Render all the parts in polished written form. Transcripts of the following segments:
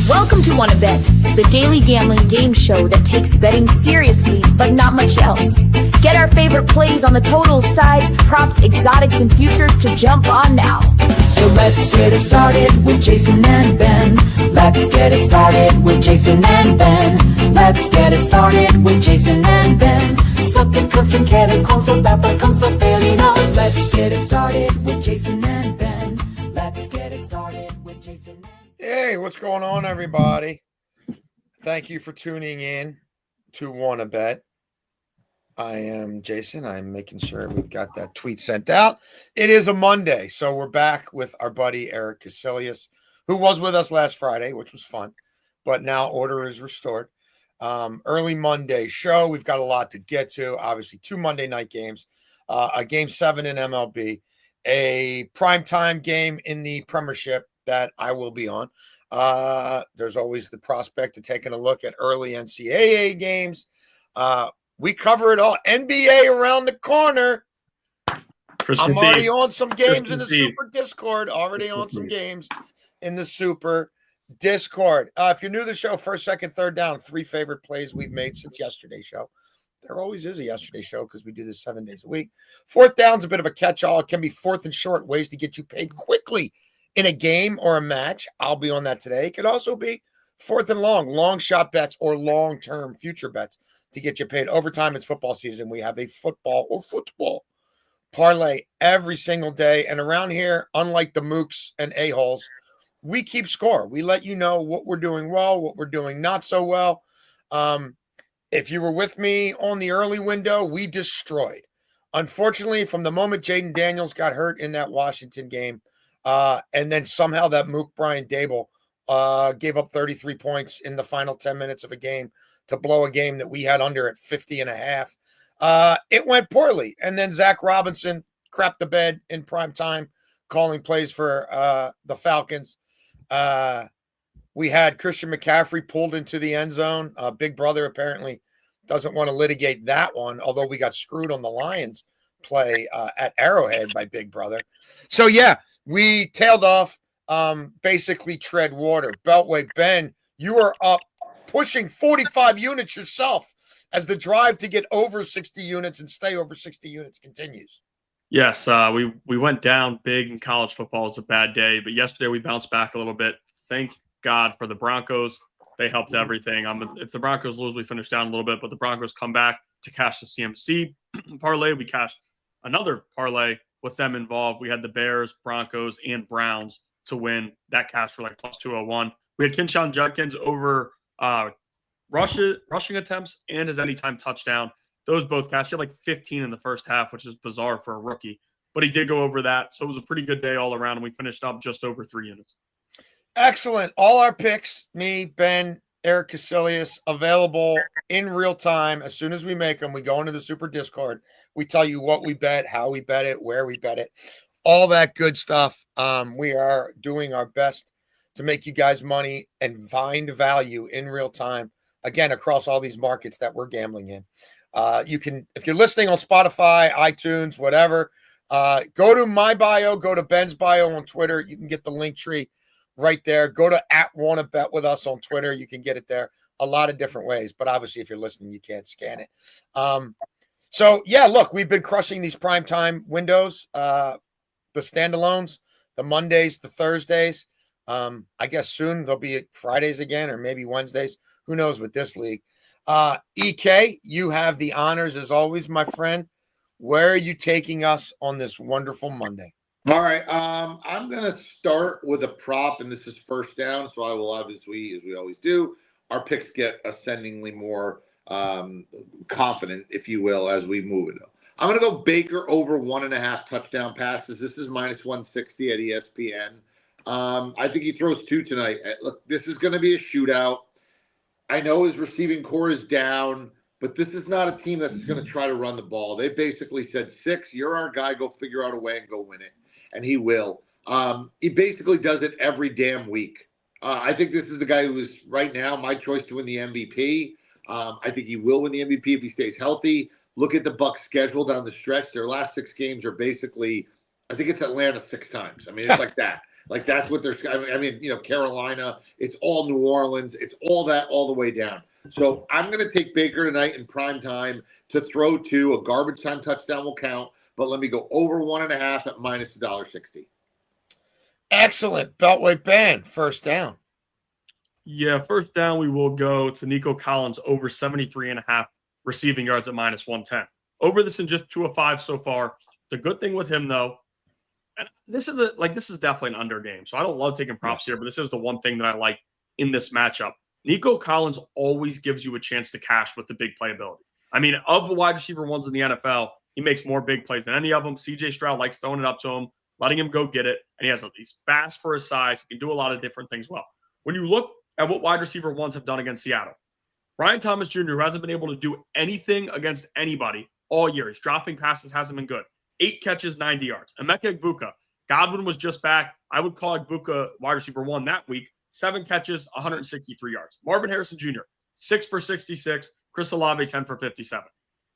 Welcome to Wanna Bet, the daily gambling game show that takes betting seriously, but not much else. Get our favorite plays on the totals, sides, props, exotics, and futures to jump on now. So let's get it started with Jason and Ben. Let's get it started with Jason and Ben. Let's get it started with Jason and Ben. Så till kursen kere konsolata konsolferino. Let's get it started with Jason and Ben. Let's get it started with Jason and Ben. Hey, what's going on, everybody? Thank you for tuning in to Wanna Bet. I am Jason. I'm making sure we've got that tweet sent out. It is a Monday, so we're back with our buddy Eric Casillas, who was with us last Friday, which was fun, but now order is restored. Early Monday show. We've got a lot to get to. Obviously, 2 Monday night games, a Game 7 in MLB, a primetime game in the Premiership that I will be on. There's always the prospect of taking a look at early NCAA games. We cover it all. NBA around the corner. I'm already on some games in the Super Discord. Already on some games in the Super Discord. If you're new to the show, first, second, third down, 3 favorite plays we've made since yesterday's show. There always is a yesterday show because we do this 7 days a week. Fourth down's a bit of a catch-all. It can be fourth and short, ways to get you paid quickly in a game or a match. I'll be on that today. It could also be fourth and long shot bets or long-term future bets to get you paid. Overtime, it's football season. We have a football parlay every single day. And around here, unlike the mooks and a-holes, we keep score. We let you know what we're doing well, what we're doing not so well. If you were with me on the early window, we destroyed. Unfortunately, from the moment Jaden Daniels got hurt in that Washington game, and then somehow that mook Brian Dable gave up 33 points in the final 10 minutes of a game to blow a game that we had under at 50 and a half. It went poorly. And then Zach Robinson crapped the bed in prime time, calling plays for the Falcons. We had Christian McCaffrey pulled into the end zone. Big Brother apparently doesn't want to litigate that one, although we got screwed on the Lions play at Arrowhead by Big Brother. So, yeah, we tailed off, basically tread water. Beltway, Ben, you are up pushing 45 units yourself as the drive to get over 60 units and stay over 60 units continues. Yes, we went down big in college football. It's a bad day, but yesterday we bounced back a little bit. Thank God for the Broncos. They helped everything. If the Broncos lose, we finish down a little bit, but the Broncos come back to cash the CMC parlay. We cashed another parlay with them involved. We had the Bears, Broncos, and Browns to win. That cash for like plus 201. We had Kinshawn Judkins over rushing attempts and his anytime touchdown. Those both cashed. He had like 15 in the first half, which is bizarre for a rookie. But he did go over that. So it was a pretty good day all around, and we finished up just over 3 units. Excellent. All our picks, me, Ben, Eric Casillas, available in real time. As soon as we make them, we go into the Super Discord. We tell you what we bet, how we bet it, where we bet it, all that good stuff. We are doing our best to make you guys money and find value in real time, again, across all these markets that we're gambling in. You can, if you're listening on Spotify, iTunes, whatever, go to my bio, go to Ben's bio on Twitter. You can get the link tree right there. Go to @WannaBet with us on Twitter. You can get it there a lot of different ways, but obviously if you're listening, you can't scan it. So yeah, look, we've been crushing these primetime windows, the standalones, the Mondays, the Thursdays. I guess soon there'll be Fridays again, or maybe Wednesdays. Who knows with this league? EK, you have the honors as always, my friend. Where are you taking us on this wonderful Monday? All right. I'm going to start with a prop, and this is first down. So I will obviously, as we always do, our picks get ascendingly more confident, if you will, as we move it. I'm going to go Baker over 1.5 touchdown passes. This is minus 160 at ESPN. I think he throws 2 tonight. Look, this is going to be a shootout. I know his receiving core is down, but this is not a team that's going to try to run the ball. They basically said, 6, you're our guy, go figure out a way and go win it. And he will. He basically does it every damn week. I think this is the guy who is right now my choice to win the MVP. I think he will win the MVP if he stays healthy. Look at the Bucs schedule down the stretch. Their last 6 games are basically, I think it's Atlanta 6 times. I mean, it's like that. Like that's what they're. I mean, Carolina. It's all New Orleans. It's all that all the way down. So I'm going to take Baker tonight in prime time to throw two. A garbage time touchdown will count, but let me go over 1.5 at minus $1.60. Excellent. Beltway Ben, first down. Yeah, first down, we will go to Nico Collins over 73.5 receiving yards at minus 110. Over this in just 2 of 5 so far. The good thing with him, though, and this is definitely an under game. So I don't love taking props here, but this is the one thing that I like in this matchup. Nico Collins always gives you a chance to cash with the big playability. I mean, of the wide receiver ones in the NFL, he makes more big plays than any of them. CJ Stroud likes throwing it up to him, letting him go get it, and he's fast for his size. He can do a lot of different things well. When you look at what wide receiver ones have done against Seattle, Brian Thomas Jr., who hasn't been able to do anything against anybody all year. His dropping passes hasn't been good. 8 catches, 90 yards. Emeka Egbuka. Godwin was just back. I would call Egbuka wide receiver 1 that week. 7 catches, 163 yards. Marvin Harrison Jr., 6 for 66. Chris Olave, 10 for 57.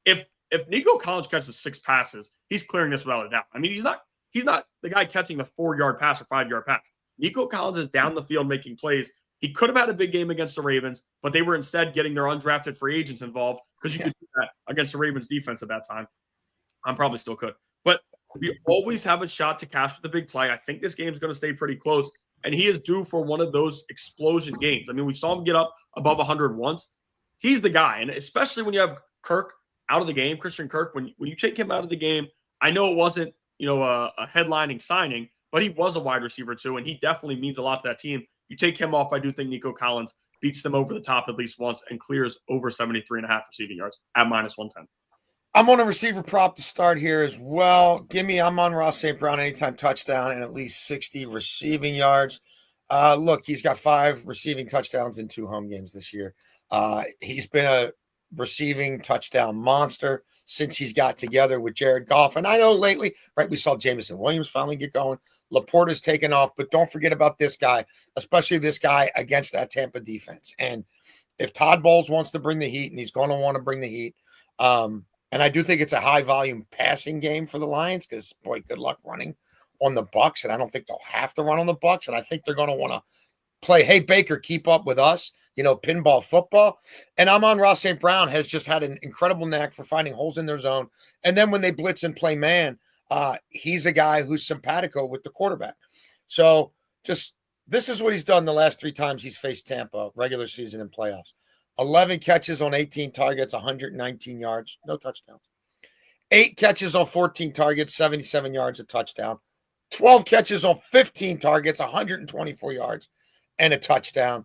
If Nico Collins catches 6 passes, he's clearing this without a doubt. I mean, he's not the guy catching the 4-yard pass or 5-yard pass. Nico Collins is down the field making plays. He could have had a big game against the Ravens, but they were instead getting their undrafted free agents involved because you could do that against the Ravens defense at that time. I probably still could. But we always have a shot to cash with the big play. I think this game is going to stay pretty close, and he is due for one of those explosion games. I mean, we saw him get up above 100 once. He's the guy, and especially when you have Kirk out of the game, Christian Kirk, when you take him out of the game, I know it wasn't, a headlining signing, but he was a wide receiver too, and he definitely means a lot to that team. You take him off, I do think Nico Collins beats them over the top at least once and clears over 73.5 receiving yards at minus 110. I'm on a receiver prop to start here as well. I'm on Ross St. Brown anytime touchdown and at least 60 receiving yards. Look, he's got 5 receiving touchdowns in 2 home games this year. He's been a receiving touchdown monster since he's got together with Jared Goff. And I know lately, right, we saw Jameson Williams finally get going. Laporta's taken off, but don't forget about this guy, especially this guy against that Tampa defense. And if Todd Bowles wants to bring the heat, and he's going to want to bring the heat, and I do think it's a high-volume passing game for the Lions because, boy, good luck running on the Bucs, and I don't think they'll have to run on the Bucs, and I think they're going to want to play, hey, Baker, keep up with us, pinball football. And Amon Ross St. Brown has just had an incredible knack for finding holes in their zone. And then when they blitz and play man, he's a guy who's simpatico with the quarterback. So this is what he's done the last 3 times he's faced Tampa, regular season and playoffs. 11 catches on 18 targets, 119 yards, no touchdowns. 8 catches on 14 targets, 77 yards, a touchdown. 12 catches on 15 targets, 124 yards, and a touchdown.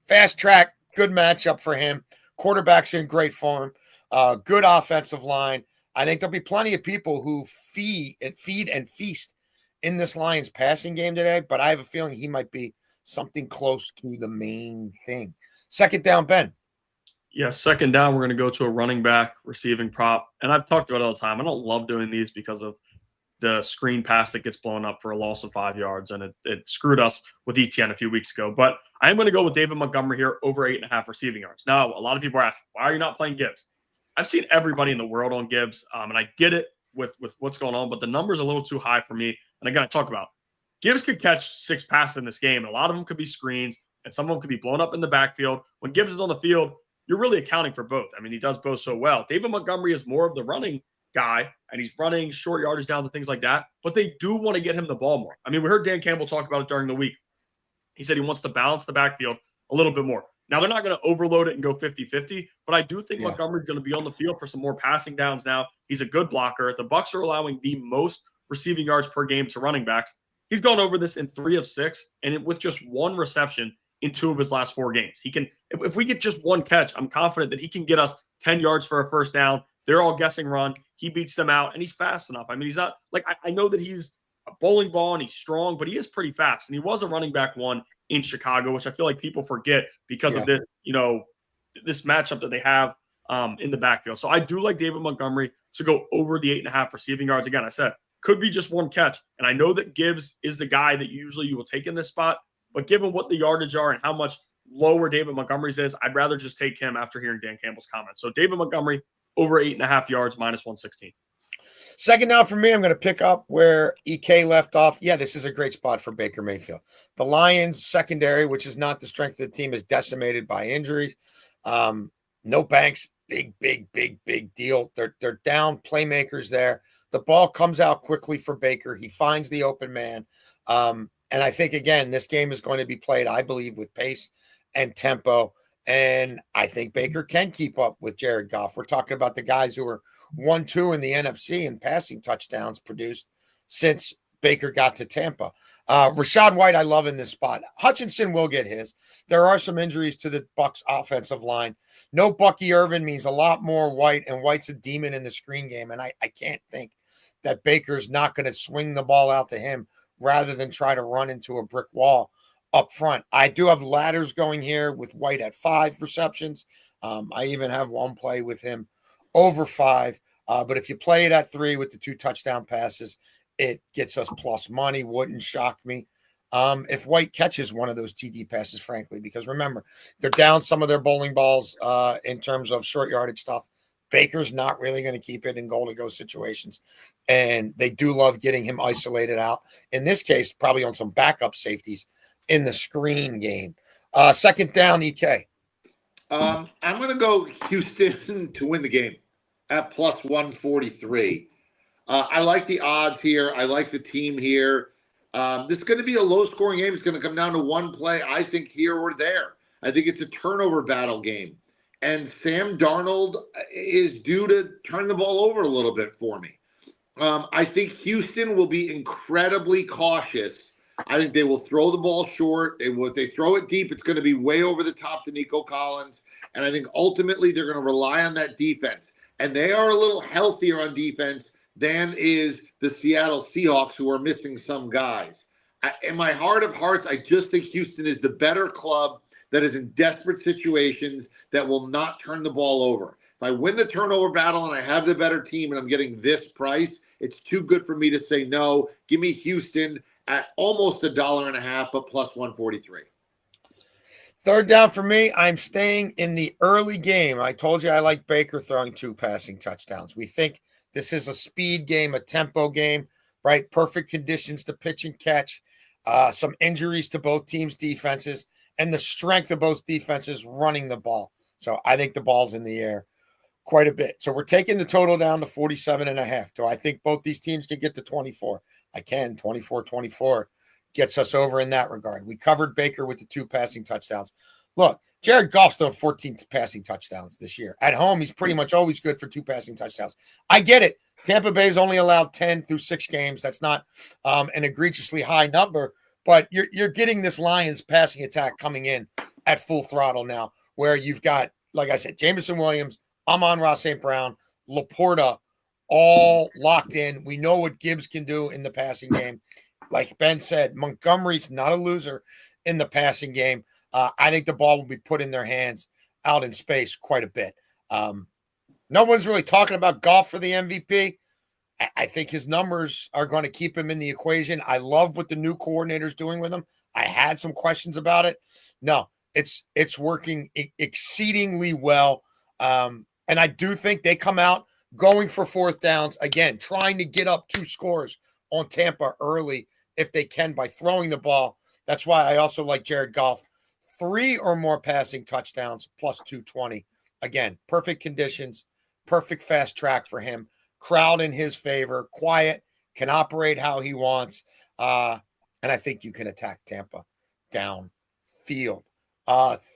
Fast track, good matchup for him. Quarterback's in great form. Good offensive line. I think there'll be plenty of people who feed and feast in this Lions passing game today, but I have a feeling he might be something close to the main thing. Second down, Ben. Yeah, second down, we're going to go to a running back receiving prop. And I've talked about it all the time. I don't love doing these because of the screen pass that gets blown up for a loss of 5 yards, and it screwed us with ETN a few weeks ago. But I am going to go with David Montgomery here over 8.5 receiving yards. Now, a lot of people are asking, why are you not playing Gibbs? I've seen everybody in the world on Gibbs, and I get it with what's going on, but the number's a little too high for me. And I got to talk about Gibbs could catch 6 passes in this game, and a lot of them could be screens, and some of them could be blown up in the backfield. When Gibbs is on the field, you're really accounting for both. I mean, he does both so well. David Montgomery is more of the running guy, and he's running short yardage downs and things like that, but they do want to get him the ball more. I mean, we heard Dan Campbell talk about it during the week. He said he wants to balance the backfield a little bit more. Now, they're not going to overload it and go 50-50, but I do think Montgomery's going to be on the field for some more passing downs now. He's a good blocker. The Bucs are allowing the most receiving yards per game to running backs. He's gone over this in 3 of 6, and with just 1 reception in 2 of his last 4 games. He can, if we get just 1 catch, I'm confident that he can get us 10 yards for a first down. They're all guessing run. He beats them out, and he's fast enough. I mean, he's not like I know that he's a bowling ball and he's strong, but he is pretty fast. And he was a running back 1 in Chicago, which I feel like people forget because of this, this matchup that they have in the backfield. So I do like David Montgomery to go over the 8.5 receiving yards. Again, I said could be just 1 catch, and I know that Gibbs is the guy that usually you will take in this spot. But given what the yardage are and how much lower David Montgomery's is, I'd rather just take him after hearing Dan Campbell's comments. So David Montgomery over 8.5 yards, minus 116. Second down for me, I'm going to pick up where EK left off. Yeah, this is a great spot for Baker Mayfield. The Lions secondary, which is not the strength of the team, is decimated by injuries. No Banks, big deal. They're down playmakers there. The ball comes out quickly for Baker. He finds the open man. And I think, again, this game is going to be played, I believe, with pace and tempo. And I think Baker can keep up with Jared Goff. We're talking about the guys who are 1-2 in the NFC in passing touchdowns produced since Baker got to Tampa. Rachaad White, I love in this spot. Hutchinson will get his. There are some injuries to the Bucs offensive line. No Bucky Irvin means a lot more White, and White's a demon in the screen game. And I can't think that Baker's not going to swing the ball out to him rather than try to run into a brick wall up front. I do have ladders going here with White at 5 receptions. I even have one play with him over 5. But if you play it at 3 with the 2 touchdown passes, it gets us plus money. Wouldn't shock me if White catches one of those TD passes, frankly, because remember, they're down some of their bowling balls in terms of short yardage stuff. Baker's not really going to keep it in goal-to-go situations, and they do love getting him isolated out. In this case, probably on some backup safeties in the screen game. Second down, EK. I'm going to go Houston to win the game at plus 143. I like the odds here. I like the team here. This is going to be a low-scoring game. It's going to come down to one play, I think, here or there. I think it's a turnover battle game. And Sam Darnold is due to turn the ball over a little bit for me. I think Houston will be incredibly cautious. I think they will throw the ball short. If they throw it deep, it's going to be way over the top to Nico Collins. And I think ultimately they're going to rely on that defense. And they are a little healthier on defense than is the Seattle Seahawks, who are missing some guys. In my heart of hearts, I just think Houston is the better club that is in desperate situations that will not turn the ball over. If I win the turnover battle and I have the better team and I'm getting this price, it's too good for me to say no. Give me Houston at almost $1.50, but plus 143. Third down for me, I'm staying in the early game. I told you I like Baker throwing 2 passing touchdowns. We think this is a speed game, a tempo game, right? Perfect conditions to pitch and catch. Some injuries to both teams' defenses, and the strength of both defenses running the ball. So I think the ball's in the air quite a bit. So we're taking the total down to 47.5. Do I think both these teams can get to 24? I can. 24-24 gets us over in that regard. We covered Baker with the 2 passing touchdowns. Look, Jared Goff's thrown 14 passing touchdowns this year. At home, he's pretty much always good for 2 passing touchdowns. I get it. Tampa Bay's only allowed 10 through 6 games. That's not an egregiously high number, but you're getting this Lions passing attack coming in at full throttle now, where you've got, like I said, Jameson Williams, Amon-Ra St. Brown, Laporta, all locked in. We know what Gibbs can do in the passing game. Like Ben said, Montgomery's not a loser in the passing game. I think the ball will be put in their hands out in space quite a bit. No one's really talking about Goff for the MVP. I think his numbers are going to keep him in the equation. I love what the new coordinator's doing with him. I had some questions about it. No, it's working exceedingly well. And I do think they come out going for 4th downs, again, trying to get up 2 scores on Tampa early if they can by throwing the ball. That's why I also like Jared Goff. 3 or more passing touchdowns plus 220. Again, perfect conditions, perfect fast track for him. Crowd in his favor, quiet, can operate how he wants. And I think you can attack Tampa downfield.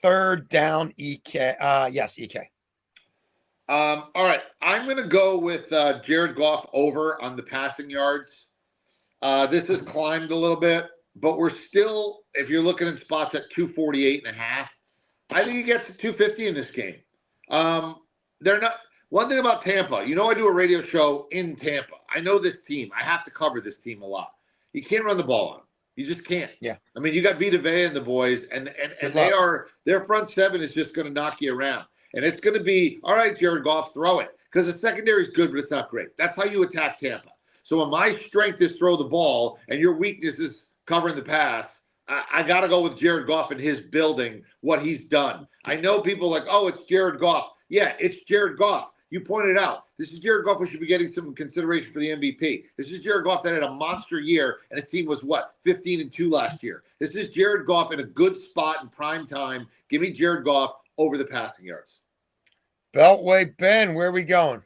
Third down, EK. Yes, EK. All right. I'm going to go with Jared Goff over on the passing yards. This has climbed a little bit, but we're still, if you're looking at spots at 248.5, I think he gets to 250 in this game. They're not. One thing about Tampa, I do a radio show in Tampa. I know this team. I have to cover this team a lot. You can't run the ball on them. You just can't. Yeah. I mean, you got Vita Vea and the boys, and their front 7 is just going to knock you around. And it's going to be, all right, Jared Goff, throw it. Because the secondary is good, but it's not great. That's how you attack Tampa. So when my strength is throw the ball and your weakness is covering the pass, I got to go with Jared Goff and his building, what he's done. I know people are like, oh, it's Jared Goff. Yeah, it's Jared Goff. You pointed out, this is Jared Goff who should be getting some consideration for the MVP. This is Jared Goff that had a monster year, and his team was, 15-2 last year. This is Jared Goff in a good spot in prime time. Give me Jared Goff over the passing yards. Beltway Ben, where are we going?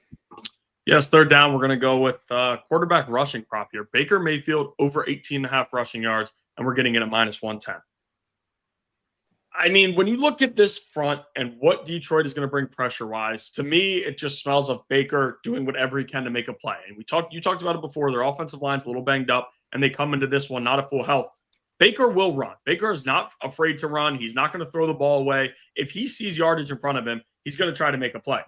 Yes, third down, we're going to go with quarterback rushing prop here. Baker Mayfield over 18.5 rushing yards, and we're getting it at -110. I mean, when you look at this front and what Detroit is going to bring pressure-wise, to me, it just smells of Baker doing whatever he can to make a play. And you talked about it before. Their offensive line's a little banged up, and they come into this one not at full health. Baker will run. Baker is not afraid to run. He's not going to throw the ball away. If he sees yardage in front of him, he's going to try to make a play.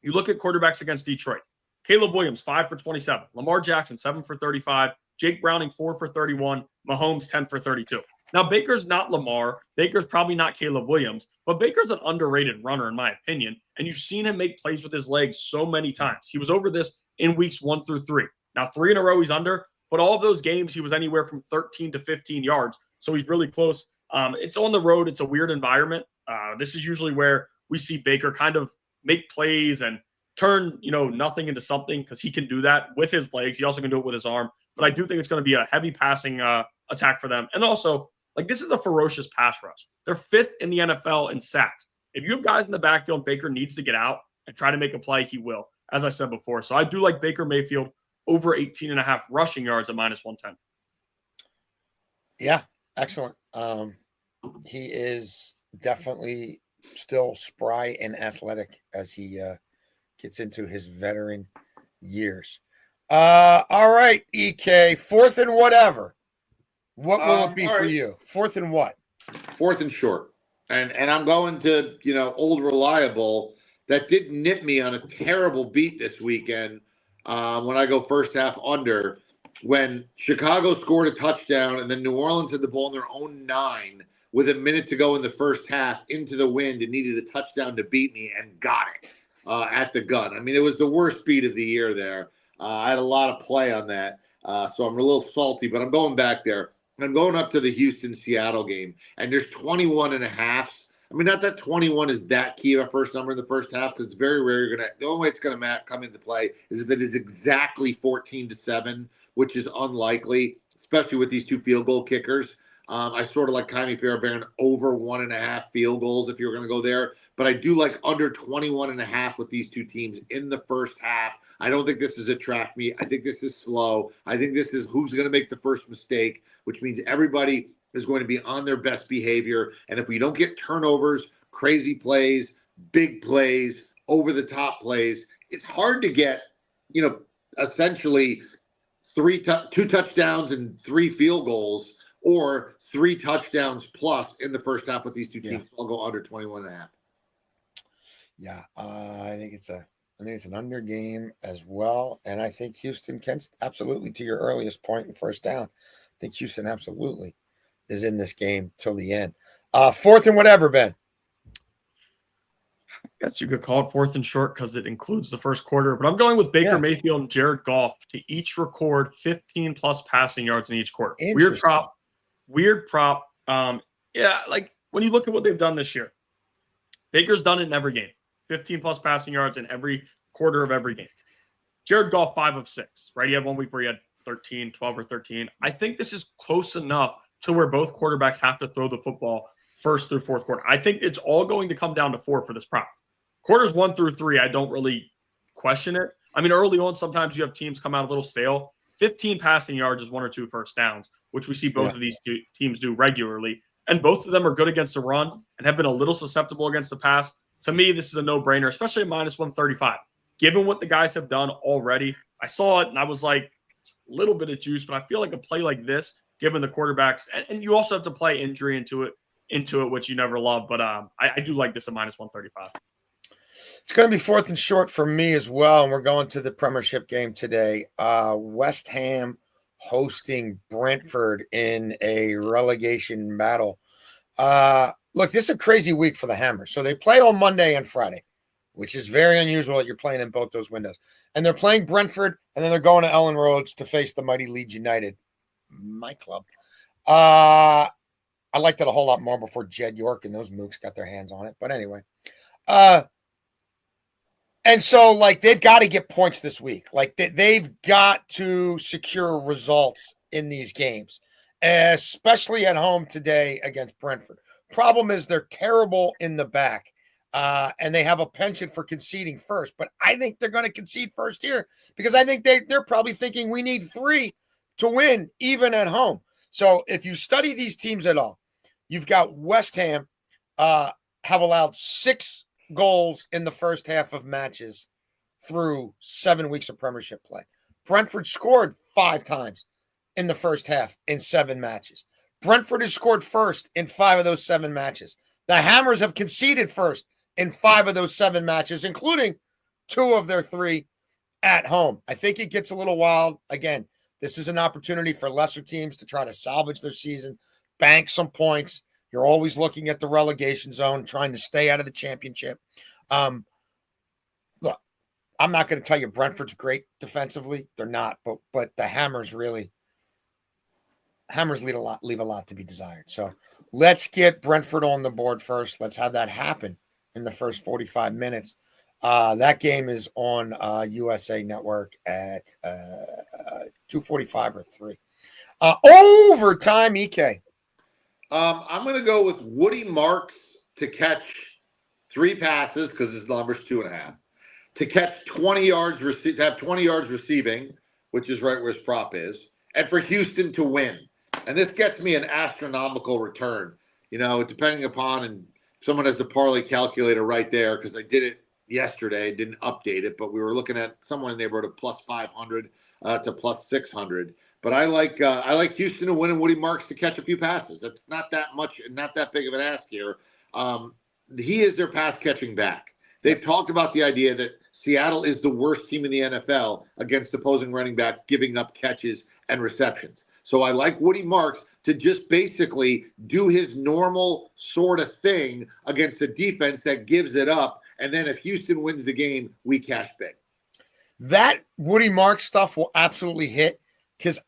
You look at quarterbacks against Detroit. Caleb Williams, 5 for 27. Lamar Jackson, 7 for 35. Jake Browning, 4 for 31. Mahomes, 10 for 32. Now, Baker's not Lamar. Baker's probably not Caleb Williams, but Baker's an underrated runner, in my opinion. And you've seen him make plays with his legs so many times. He was over this in weeks 1 through 3. Now, 3 in a row, he's under, but all of those games, he was anywhere from 13 to 15 yards. So he's really close. It's on the road. It's a weird environment. This is usually where we see Baker kind of make plays and turn, nothing into something, because he can do that with his legs. He also can do it with his arm. But I do think it's going to be a heavy passing attack for them. And also, this is a ferocious pass rush. They're 5th in the NFL in sacks. If you have guys in the backfield, Baker needs to get out and try to make a play, he will, as I said before. So I do like Baker Mayfield over 18.5 rushing yards at -110. Yeah, excellent. He is definitely still spry and athletic as he gets into his veteran years. All right, EK, 4th and whatever. What will it be for you? 4th and what? 4th and short. And I'm going to, old reliable that did nip me on a terrible beat this weekend when I go first half under, when Chicago scored a touchdown and then New Orleans had the ball in their own 9 with a minute to go in the first half into the wind and needed a touchdown to beat me and got it at the gun. I mean, it was the worst beat of the year there. I had a lot of play on that, so I'm a little salty, but I'm going back there. I'm going up to the Houston-Seattle game, and there's 21.5. I mean, not that 21 is that key of a first number in the first half, because it's very rare the only way it's going to come into play is if it is exactly 14-7, which is unlikely, especially with these 2 field goal kickers. I sort of like Kymie Fairbairn over 1.5 field goals if you're going to go there, but I do like under 21.5 with these 2 teams in the first half. I don't think this is a track meet. I think this is slow. I think this is who's going to make the first mistake, which means everybody is going to be on their best behavior. And if we don't get turnovers, crazy plays, big plays, over-the-top plays, it's hard to get, essentially 2 touchdowns and 3 field goals, or 3 touchdowns plus in the first half with these 2 teams. Yeah. So I'll go under 21.5. Yeah, I think it's an under game as well. And I think Houston can absolutely, to your earliest point in first down, I think Houston absolutely is in this game till the end. 4th and whatever, Ben. I guess you could call it 4th and short because it includes the first quarter. But I'm going with Baker Mayfield and Jared Goff to each record 15-plus passing yards in each quarter. Weird prop. When you look at what they've done this year, Baker's done it in every game. 15-plus passing yards in every quarter of every game. Jared Goff, 5 of 6, right? He had one week where he had 13, 12 or 13. I think this is close enough to where both quarterbacks have to throw the football first through fourth quarter. I think it's all going to come down to 4 for this prop. Quarters 1 through 3, I don't really question it. I mean, early on, sometimes you have teams come out a little stale. 15 passing yards is 1 or 2 first downs, which we see both of these 2 teams do regularly. And both of them are good against the run and have been a little susceptible against the pass. To me, this is a no-brainer, especially at -135. Given what the guys have done already, I saw it and I was like, it's a little bit of juice, but I feel like a play like this, given the quarterbacks, and you also have to play injury into it, which you never love. But I do like this at -135. It's going to be 4th and short for me as well, and we're going to the Premiership game today. West Ham hosting Brentford in a relegation battle. Look, this is a crazy week for the Hammers. So they play on Monday and Friday, which is very unusual that you're playing in both those windows. And they're playing Brentford, and then they're going to Ellen Roads to face the mighty Leeds United, my club. I liked it a whole lot more before Jed York and those mooks got their hands on it. But anyway, And so, like, they've got to get points this week. Like, they've got to secure results in these games, especially at home today against Brentford. Problem is they're terrible in the back, and they have a penchant for conceding first. But I think they're going to concede first here because I think they're probably thinking we need 3 to win, even at home. So if you study these teams at all, you've got West Ham have allowed 6 goals in the first half of matches through 7 weeks of Premiership play. Brentford scored 5 times in the first half in 7 matches. Brentford has scored first in 5 of those 7 matches. The Hammers have conceded first in 5 of those 7 matches, including 2 of their 3 at home. I think it gets a little wild. Again, this is an opportunity for lesser teams to try to salvage their season, bank some points. You're always looking at the relegation zone, trying to stay out of the championship. Look, I'm not going to tell you Brentford's great defensively. They're not, but the Hammers leave a lot to be desired. So let's get Brentford on the board first. Let's have that happen in the first 45 minutes. That game is on USA Network at 2:45 or 3. Overtime, EK. I'm going to go with Woody Marks to catch 3 passes because his number's 2.5. To catch 20 yards, to have 20 yards receiving, which is right where his prop is, and for Houston to win. And this gets me an astronomical return. You know, depending upon, and someone has the parlay calculator right there because I did it yesterday, didn't update it, but we were looking at somewhere in the neighborhood of plus 500 to plus 600. But I like Houston to win and Woody Marks to catch a few passes. That's not that much and not that big of an ask here. He is their pass catching back. They've talked about the idea that Seattle is the worst team in the NFL against opposing running back giving up catches and receptions. So I like Woody Marks to just basically do his normal sort of thing against a defense that gives it up. And then if Houston wins the game, we cash big. That Woody Marks stuff will absolutely hit because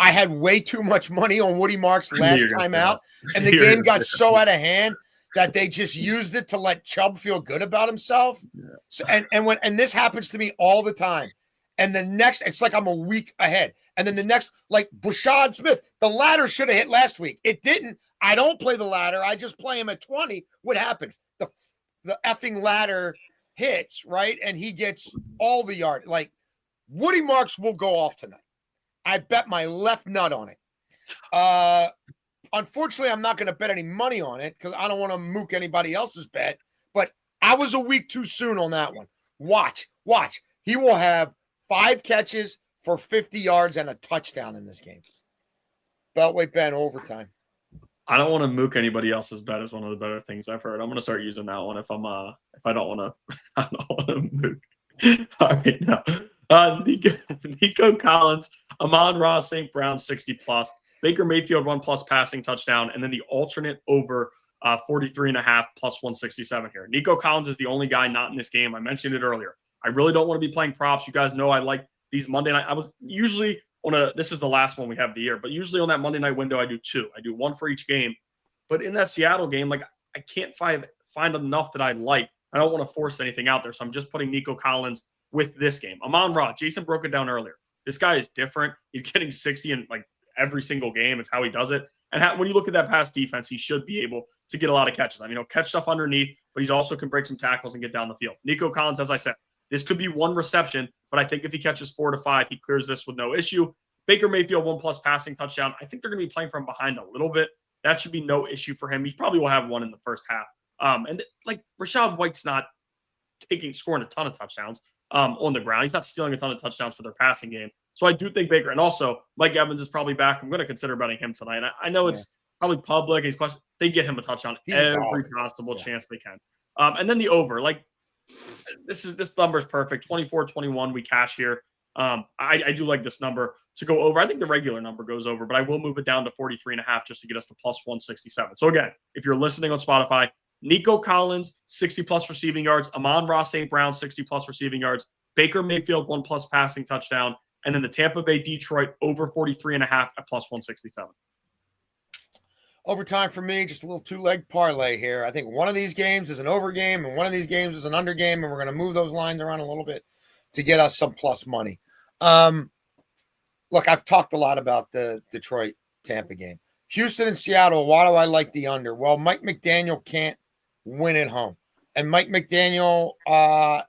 I had way too much money on Woody Marks last time out, and the game got so out of hand that they just used it to let Chubb feel good about himself. Yeah. So, and this happens to me all the time. And the next, it's like I'm a week ahead. And then the next, like Brashad Smith, the ladder should have hit last week. It didn't. I don't play the ladder. I just play him at 20. What happens? The effing ladder hits, right? And he gets all the yard. Like Woody Marks will go off tonight. I bet my left nut on it. Unfortunately, I'm not going to bet any money on it because I don't want to mook anybody else's bet. But I was a week too soon on that one. Watch. He will have 5 catches for 50 yards and a touchdown in this game. Beltway Ben overtime. I don't want to mook anybody else's bet is one of the better things I've heard. I'm going to start using that one if I don't want to mook. All right, now. Nico Collins, Amon-Ra St. Brown 60+, Baker Mayfield 1+ passing touchdown, and then the alternate over 43.5 plus 167 here. Nico Collins is the only guy not in this game. I mentioned it earlier. I really don't want to be playing props. You guys know I like these Monday night. I was usually this is the last one we have of the year, but usually on that Monday night window, I do 2. I do 1 for each game. But in that Seattle game, like I can't find enough that I like. I don't want to force anything out there. So I'm just putting Nico Collins with this game. Amon-Ra, Jason broke it down earlier. This guy is different. He's getting 60 in like every single game. It's how he does it. And when you look at that pass defense, he should be able to get a lot of catches. I mean, he'll catch stuff underneath, but he's also can break some tackles and get down the field. Nico Collins, as I said, this could be 1 reception, but I think if he catches 4 to 5, he clears this with no issue. Baker Mayfield 1+ passing touchdown. I think they're going to be playing from behind a little bit. That should be no issue for him. He probably will have 1 in the first half. And like Rachaad White's not scoring a ton of touchdowns on the ground. He's not stealing a ton of touchdowns for their passing game. So I do think Baker, and also Mike Evans is probably back. I'm going to consider betting him tonight. I know it's probably public. They get him a touchdown every possible chance they can. And then the over, like this number is perfect. 24-21, we cash here. I do like this number to go over. I think the regular number goes over, but I will move it down to 43.5 just to get us to plus 167. So again, if you're listening on Spotify, Nico Collins, 60+ receiving yards, Amon-Ra St. Brown, 60+ receiving yards, Baker Mayfield, 1+ passing touchdown, and then the Tampa Bay Detroit over 43.5 at plus 167. Overtime for me, just a little two-leg parlay here. I think one of these games is an over game and one of these games is an under game, and we're going to move those lines around a little bit to get us some plus money. Look, I've talked a lot about the Detroit-Tampa game. Houston and Seattle, why do I like the under? Well, Mike McDaniel can't win at home. And Mike McDaniel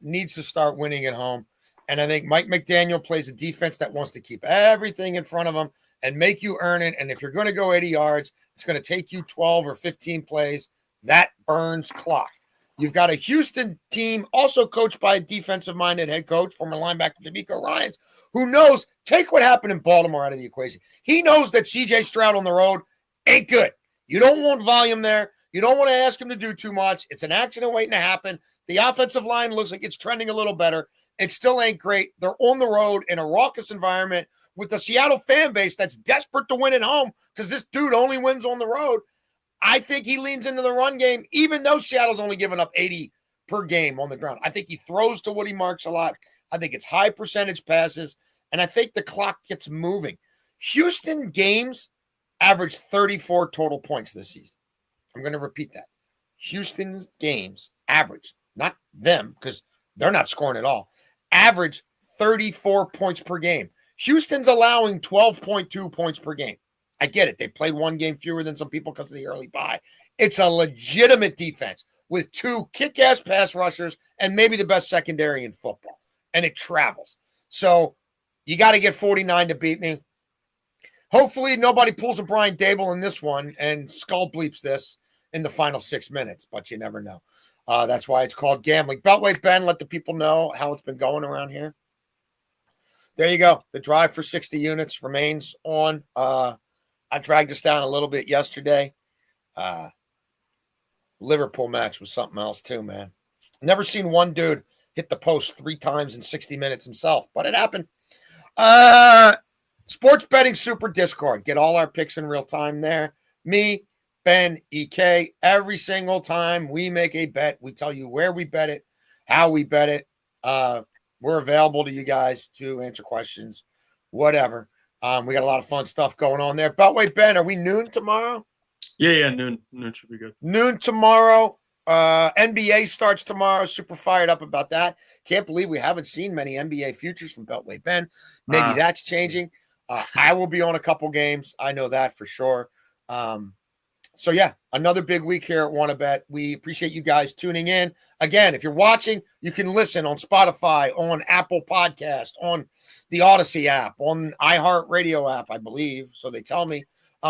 needs to start winning at home. And I think Mike McDaniel plays a defense that wants to keep everything in front of him and make you earn it. And if you're going to go 80 yards, it's going to take you 12 or 15 plays. That burns clock. You've got a Houston team also coached by a defensive-minded head coach, former linebacker DeMeco Ryans, who knows, take what happened in Baltimore out of the equation. He knows that C.J. Stroud on the road ain't good. You don't want volume there. You don't want to ask him to do too much. It's an accident waiting to happen. The offensive line looks like it's trending a little better. It still ain't great. They're on the road in a raucous environment with the Seattle fan base that's desperate to win at home because this dude only wins on the road. I think he leans into the run game, even though Seattle's only giving up 80 per game on the ground. I think he throws to Woody Marks a lot. I think it's high percentage passes, and I think the clock gets moving. Houston games average 34 total points this season. I'm going to repeat that. Houston's games average, not them, because they're not scoring at all, average 34 points per game. Houston's allowing 12.2 points per game. I get it. They played one game fewer than some people because of the early bye. It's a legitimate defense with two kick-ass pass rushers and maybe the best secondary in football. And it travels. So you got to get 49 to beat me. Hopefully nobody pulls a Brian Dable in this one and skull bleeps this in the final 6 minutes, but you never know. That's why it's called gambling. Beltway Ben, let the people know how it's been going around here. There you go. The drive for 60 units remains on. I dragged us down a little bit yesterday. Liverpool match was something else too, man. Never seen one dude hit the post 3 times in 60 minutes himself, but it happened. Sports Betting Super Discord. Get all our picks in real time there. Me, Ben, EK, every single time we make a bet, we tell you where we bet it, how we bet it. We're available to you guys to answer questions, whatever. We got a lot of fun stuff going on there. Beltway Ben, are we noon tomorrow? Yeah, noon should be good. Noon tomorrow. NBA starts tomorrow. Super fired up about that. Can't believe we haven't seen many NBA futures from Beltway Ben. Maybe that's changing. I will be on a couple games. I know that for sure. So, yeah, another big week here at WannaBet. We appreciate you guys tuning in. Again, if you're watching, you can listen on Spotify, on Apple Podcast, on the Odyssey app, on iHeartRadio app, I believe. So they tell me.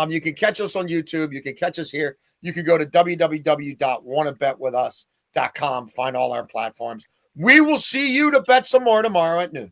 You can catch us on YouTube. You can catch us here. You can go to www.wannabetwithus.com, find all our platforms. We will see you to bet some more tomorrow at noon.